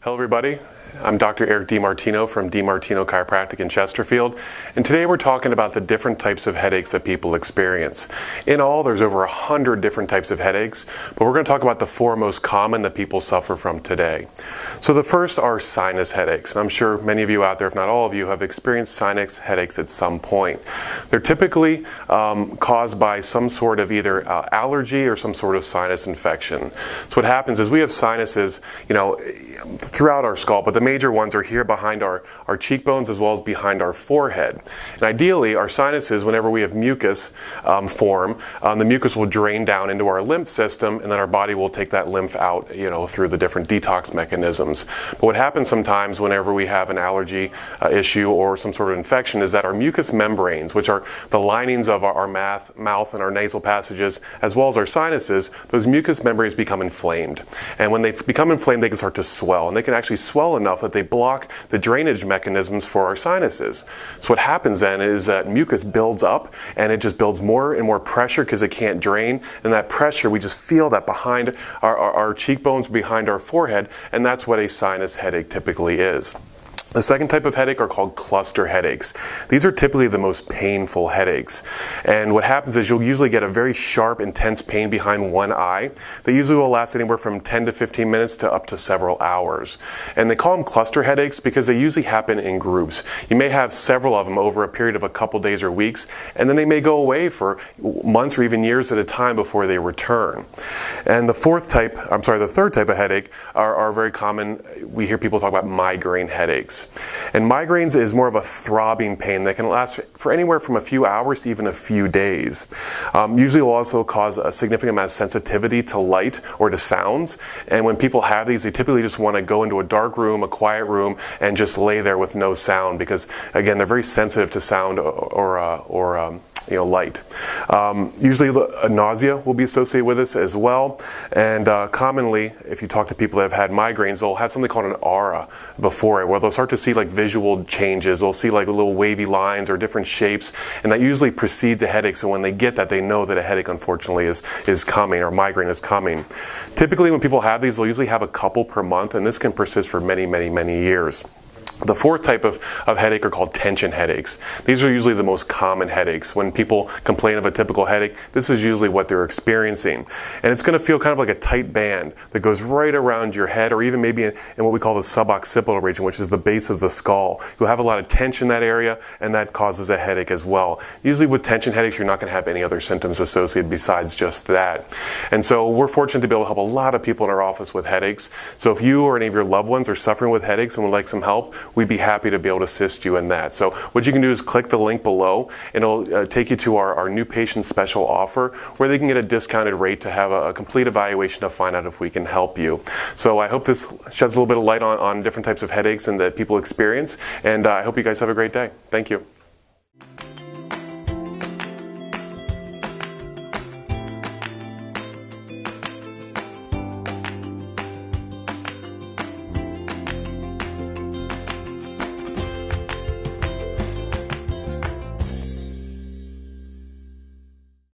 Hello everybody, I'm Dr. Eric DiMartino from DiMartino Chiropractic in Chesterfield, and today we're talking about the different types of headaches that people experience. In all, there's over 100 different types of headaches, but we're going to talk about the four most common that people suffer from today. So the first are sinus headaches, and I'm sure many of you out there, if not all of you, have experienced sinus headaches at some point. They're typically caused by some sort of either allergy or some sort of sinus infection. So what happens is we have sinuses, throughout our skull, but the major ones are here behind our cheekbones as well as behind our forehead. And ideally, our sinuses, whenever we have mucus form, the mucus will drain down into our lymph system, and then our body will take that lymph out, through the different detox mechanisms. But what happens sometimes whenever we have an allergy issue or some sort of infection is that our mucous membranes, which are the linings of our mouth and our nasal passages, as well as our sinuses, those mucous membranes become inflamed. And when they become inflamed, they can start to swell, and they can actually swell enough that they block the drainage mechanisms for our sinuses. So what happens then is that mucus builds up, and it just builds more and more pressure because it can't drain, and that pressure, we just feel that behind our cheekbones, behind our forehead, and that's what a sinus headache typically is. The second type of headache are called cluster headaches. These are typically the most painful headaches. And what happens is you'll usually get a very sharp, intense pain behind one eye. They usually will last anywhere from 10 to 15 minutes to up to several hours. And they call them cluster headaches because they usually happen in groups. You may have several of them over a period of a couple days or weeks, and then they may go away for months or even years at a time before they return. And the third type of headache are very common. We hear people talk about migraine headaches. And migraines is more of a throbbing pain that can last for anywhere from a few hours to even a few days. Usually will also cause a significant amount of sensitivity to light or to sounds. And when people have these, they typically just want to go into a dark room, a quiet room, and just lay there with no sound because, again, they're very sensitive to sound or light. Usually nausea will be associated with this as well, and commonly, if you talk to people that have had migraines, they'll have something called an aura before it, where they'll start to see like visual changes. They'll see like little wavy lines or different shapes, and that usually precedes a headache. So when they get that, they know that a headache, unfortunately, is coming, or migraine is coming. Typically, when people have these, they'll usually have a couple per month, and this can persist for many, many, many years. The fourth type of headache are called tension headaches. These are usually the most common headaches. When people complain of a typical headache, this is usually what they're experiencing. And it's going to feel kind of like a tight band that goes right around your head, or even maybe in what we call the suboccipital region, which is the base of the skull. You'll have a lot of tension in that area, and that causes a headache as well. Usually with tension headaches, you're not going to have any other symptoms associated besides just that. And so we're fortunate to be able to help a lot of people in our office with headaches. So if you or any of your loved ones are suffering with headaches and would like some help, we'd be happy to be able to assist you in that. So what you can do is click the link below, and it'll take you to our new patient special offer where they can get a discounted rate to have a complete evaluation to find out if we can help you. So I hope this sheds a little bit of light on different types of headaches and that people experience, and I hope you guys have a great day. Thank you.